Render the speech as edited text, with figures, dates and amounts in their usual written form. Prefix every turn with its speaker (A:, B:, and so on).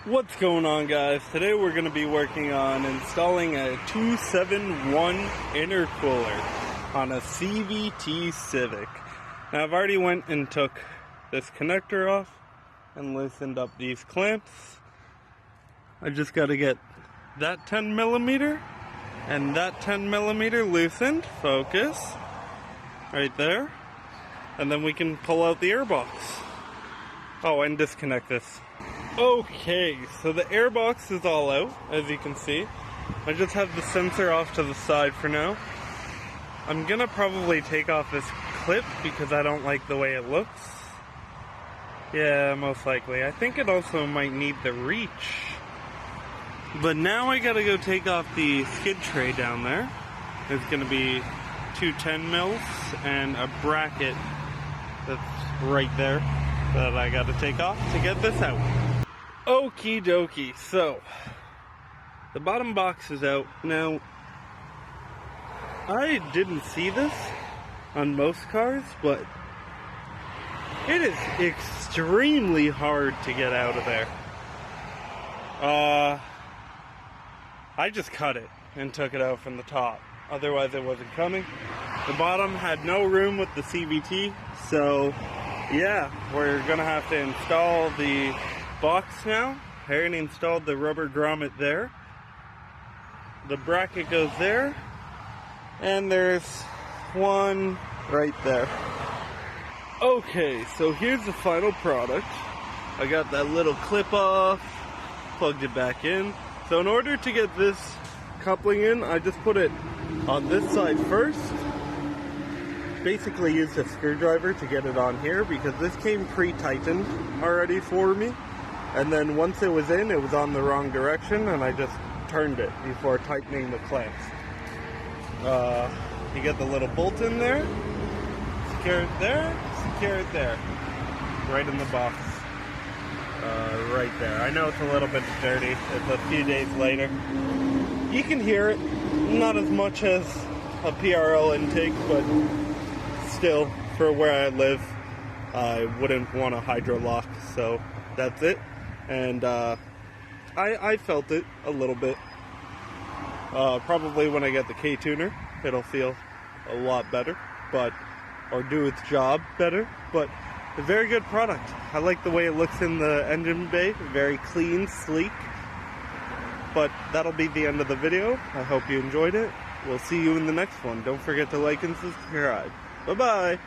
A: What's going on, guys? Today we're going to be working on installing a 271 intercooler on a CVT Civic. Now I've already went and took this connector off and loosened up these clamps. I just got to get that 10 millimeter and that 10 millimeter loosened. Focus. Right there. And then we can pull out the airbox. Oh, and disconnect this. Okay, so the airbox is all out, as you can see. I just have the sensor off to the side for now. I'm gonna probably take off this clip because I don't like the way it looks. Yeah, most likely. I think it also might need the reach. But now I gotta go take off the skid tray down there. There's gonna be two 10 mils and a bracket that's right there that I gotta take off to get this out. Okie dokie, so the bottom box is out. Now, I didn't see this on most cars, but it is extremely hard to get out of there. I just cut it and took it out from the top. Otherwise it wasn't coming. The bottom had no room with the CVT, so yeah, we're gonna have to install the box now. I already installed the rubber grommet there. The bracket goes there, and there's one right there. Okay, so here's the final product. I got that little clip off, plugged it back in. So in order to get this coupling in, I just put it on this side first. Basically used a screwdriver to get it on here because this came pre-tightened already for me. And then once it was in, it was on the wrong direction, and I just turned it before tightening the clamps. You get the little bolt in there, secure it there, right in the box, right there. I know it's a little bit dirty, it's a few days later. You can hear it, not as much as a PRL intake, but still, for where I live, I wouldn't want a hydro lock, so that's it. And I felt it a little bit. Probably when I get the K-tuner, it'll feel a lot better, or do its job better. But a very good product. I like the way it looks in the engine bay. Very clean, sleek. But that'll be the end of the video. I hope you enjoyed it. We'll see you in the next one. Don't forget to like and subscribe. Bye-bye.